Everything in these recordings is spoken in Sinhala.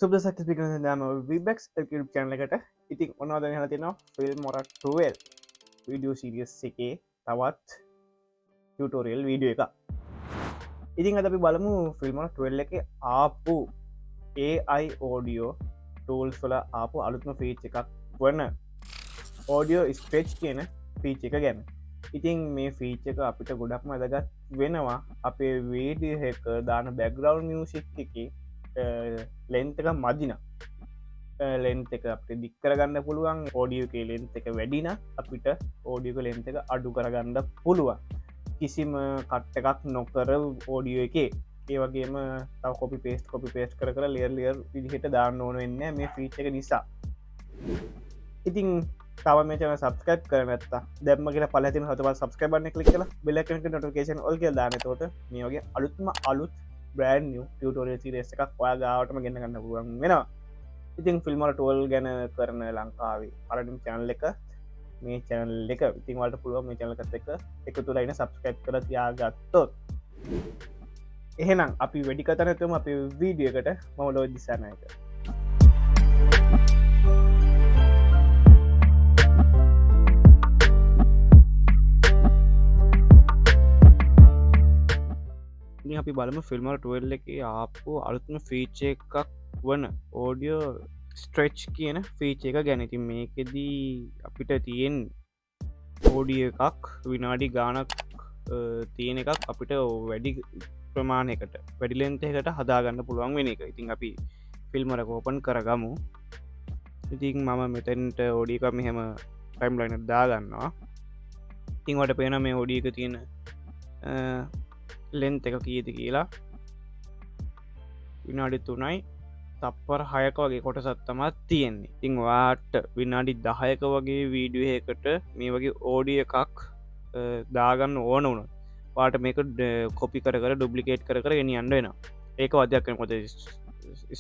සුබසක් පික දම විබෙක්ස් YouTube චැනල එකට ඉතින් ඔන්නවාද හල තිෙන ෆිල්මොර 12 විඩියෝ සිරියස් එකේ තවත් ටියුටෝරියල් වීඩියෝ එක ඉතින් අද අපි බලමු ෆිල්මොර 12 එක ආපු AI ඕඩියෝ ටූල්ස් වල ආපු අලුත්ම ෆීච් එකක් වන ඕඩියෝ ස්පේච් කියන ෆීච් එක ගැන ඉතින් මේ ෆීච් එක අපිට ගොඩක්ම අදගත් වෙනවා අපේ වීඩිය එක දාන බැග්‍රවන්් මියසික් එක ලෙන්ත එක මදින ලෙන්ත එක අප දික් කරගන්න පුළුවන් ඕඩියෝකේ ලෙන්ත එක වැඩින අපිට ඕඩියක ලෙන්ත එක අඩු කරගන්න පුළුවන් කිසිම කට්ට එකක් නොකර ඕඩියෝ එකේ ඒවගේම තව කොපි පේස්ට කර ලේර්ලියර් විදිහට දාන්න ඕන වෙන්න මේ ෆීච් එක නිසා ඉතින් තව මේ චන සබස්කයිප් කරනත්ත දැම කිය පලති හත සබස්කයිබන්න කලික් කල බෙලක නොටිකේෂන් ඔල්ක දානතෝට මේ වගේ අලුත්ම අලුත් බ්‍රෑන් ටියුටෝරියල් සිරියස් එකක් ඔයා ගාවටම ගෙන ගන්න පුළුවන් වෙනවා ඉතින් ෆිල්මර ටෝල් ගැන කරන ලංකාවේ අරනිම් චැනල් එක මේ චැනල් එක ඉතින් වලට පුළුවන් මේ චැනලකත් එක එක තුරයින සබස්කයිප් කර තියාගත්තොත් එහෙනම් අපි වැඩි කතනතුම අපි වීඩියකට මම ලෝ දිසානයක අපි බලම ෆිල්මර ටුවල් එක ආපු අලුත්ම ෆීච එකක් වන ඕඩියෝ ස්ට්‍රෙච් කියන ෆීච එක ගැනති මේකෙදී අපිට තියෙන් ඕඩිය එකක් විනාඩි ගානක් තියෙන එකක් අපිට වැඩි ප්‍රමාණයකට වැඩිලෙන්තයකට හදාගන්න පුළුවන් වෙන එක ඉතින් අපි ෆිල්මර කෝපන් කරගමු ඉතින් මම මෙතැන්ට ඕඩියක මෙහෙම ටයිම් ලයින දාගන්නවා ඉතිංවට පේන මේ ඕඩියක තියෙන ලෙන්ත එක කීති කියලා විනාඩි 3යි තප්පර 6ක වගේ කොට සත්තමත් තියෙන්නේ ඉතිං වාට විනාඩි 10ක වගේ වීඩියෝ එකට මේ වගේ ඕඩිය එකක් දාගන්න ඕන වුණ පාට මේක කොපි කර ඩුබ්ලිකේට් කර ගෙන අන්න වෙන ඒක වදයක් කොත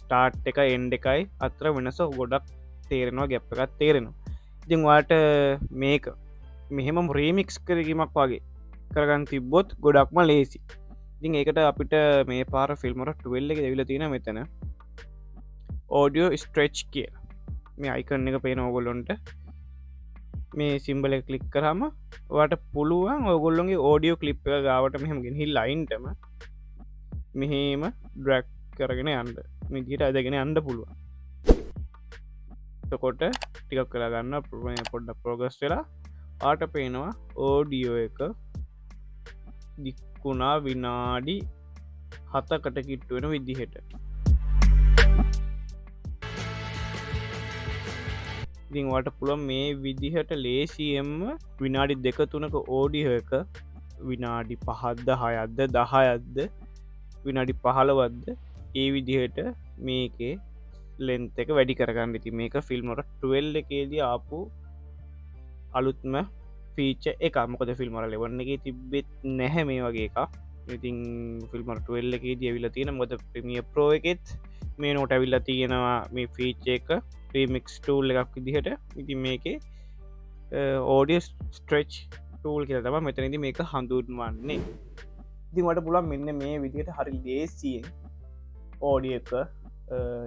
ස්ටාර්ට් එක එන්ඩ එකයි අත්‍ර වෙනස ගොඩක් තේරෙනවා ගැප් එකත් තේරෙනවා ඉතිං වාට මේක මෙහෙම රීමික්ස් කරගීමක් වගේ කරගන්න තිබ්බොත් ගොඩක්ම ලේසි ඉතින් ඒකට අපිට මේ පාර ෆිල්මර ටුවල්ල එක දෙවිල තියෙන මෙතන ඕඩියෝ ස්ට්‍රෙච් කිය මේ අයිකන්න එක පේන ඔගොල්ලොන්ට මේ සිම්බල කලික් කරහම වට පුළුවන් ඔගොල්ලොන්ගේ ඕඩියෝ කලිප් එක ගාවට මෙහමගෙන හි ලයින්ටම මෙහෙම ඩ්‍රැක් කරගෙන අන්ඩ මිදිට අදගෙන අන්ඩ පුළුවන් තකොට ටිකක් කරගන්න පොඩ්ඩ පෝගස් වෙලා ආට පේනවා ඕඩියෝ එක දික්කුණා විනාඩි 7කට කිට්ටුවෙන විදිහට ඉතිංවට පුළොන් මේ විදිහට ලේසියෙන්ම විනාඩි 2-3ක ඕඩියෝ එක විනාඩි 5ද 6ද 10ද විනාඩි 15ද ඒ විදිහට මේකේ ලෙන්ත එක වැඩි කරගන්න ඉති මේක ෆිල්මොට 12 එකේදී ආපු අලුත්ම ෆීච එක මොකද ෆිල්මර ලෙවන්න එක තිබෙත් නැහැ මේ වගේ එක ඉතින් ෆිල්මර 12 එකේ දියවිල තියෙන මොද ප්‍රමිය ප්‍රෝ එකෙත් මේ නෝට ඇවිල්ලා තියෙනවා මේ ෆීච එක ප්‍රමික්ස් ටූල් එකක් විදිහට ඉතින් මේකේ ඕඩිය ස්ට්‍රෙච් ටූල් කියල තම මෙතනති මේක හඳුන්වන්නේ ඉතින්වට පුළන් මෙන්න මේ විදිහට හරි ලේසියෙන් ඕඩිය එක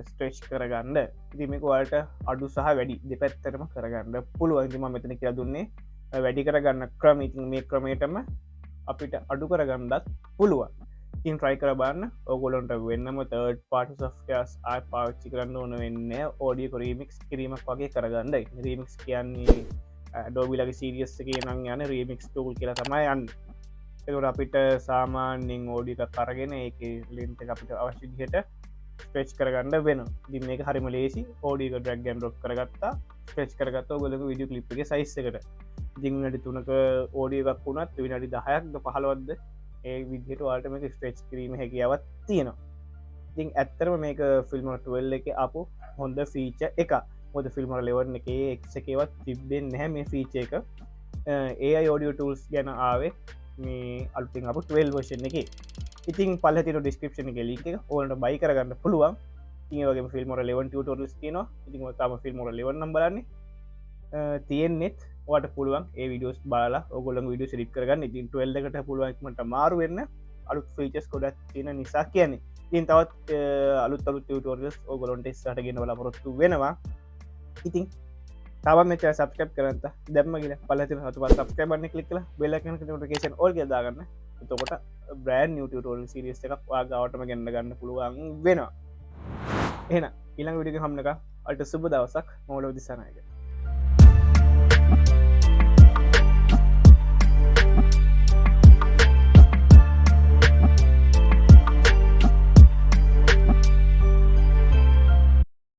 ස්ට්‍රේච් කරගන්න ඉති මේක වලට අඩු සහ වැඩි දෙපැත්තරම කරගන්න පුළුවන් ඉතින් මම මෙතන කියලා දුන්නේ වැඩි කරගන්න ක්‍රම ඉතින් මේ ක්‍රමයටම අපිට අඩු කරගන්නත් පුළුවන් ඉතින් try කර බලන්න ඔයගොල්ලන්ට වෙන්නම third party softwares ආය පාවිච්චි කරන්න ඕන වෙන්නේ audio remix කිරීමක් වගේ කරගන්නයි remix කියන්නේ Adobe ලගේ series එකේ නම් යන remix tool කියලා තමයි යන්නේ ඒකට අපිට සාමාන්‍යයෙන් audio එකක් අරගෙන ඒකේ length එක අපිට අවශ්‍ය විදිහට ස්ට්‍රෙච් කරගන්න වෙන ඉතින් මේක හරිම ලේසි audio එක drag and drop කරගත්තා ස්ට්‍රෙච් කරගත්තා ඔයගොල්ලෝගේ වීඩියෝ ක්ලිප් එකේ සයිස් එකට ඉතින් විනාඩි 3ක audio එකක් වුණත් විනාඩි 10ක්ද 15ක්ද ඒ විදිහට ඔයාලට මේක ස්ට්‍රෙච් කිරීම හැකියාවක් තියෙනවා ඉතින් ඇත්තටම මේක ෆිල්මර 12 එකේ ආපු හොඳ ෆීචර් එකක් මොකද ෆිල්මර 11 එකේ X එකේවත් තිබෙන්නේ නැහැ මේ ෆීචර් එක AI audio tools ගැන ආවේ මේ අලුතින් ආපු 12 version එකේ ඉතින් පල්ලතින ඩිස්ක්‍රපෂන එක ලින්ක් එක ඕලට බයි කරගන්න පුළුවන් ඉතින් වගේ ෆිල්මොර 11 ටියුටෝරියල්ස් තියෙනවා ඉතින් ඔයාලම ෆිල්මොර 11 නම් බලන්නේ තියෙන්නෙත් වට පුළුවන් ඒ විඩියෝස් බාලා ඔගොල්ලන් විඩියෝ සිරික් කරගන්න ඉතින් 12 එකට පුළුවන් ඉක්මනට මාරු වෙන්න අලුත් ෆීචර්ස් ගොඩක් තියෙන නිසා කියන්නේ ඉතින් තවත් අලුත් අලුත් ටියුටෝරියල්ස් ඔයගොල්ලන්ට ඉස්සරහට ගෙන බලාපොරොත්තු වෙනවා. ඉතින් තව මෙච සබස්ක්‍රප් කරන්ත දැම්මගෙන පලති හතු සබස්ක්‍රබන්න කලික් කල බෙල්ලක නොටිකේෂන් ඕල් දාගන්න එතකොට බ්‍රෑන් නිියටෝල් සිරිස් එකක් වාගාවටම ගන්න ගන්න පුළුවන් වෙනවා. එන ඉළං විඩි හම්නක අට සුබ දවසක් මෝලෝ දිසානයක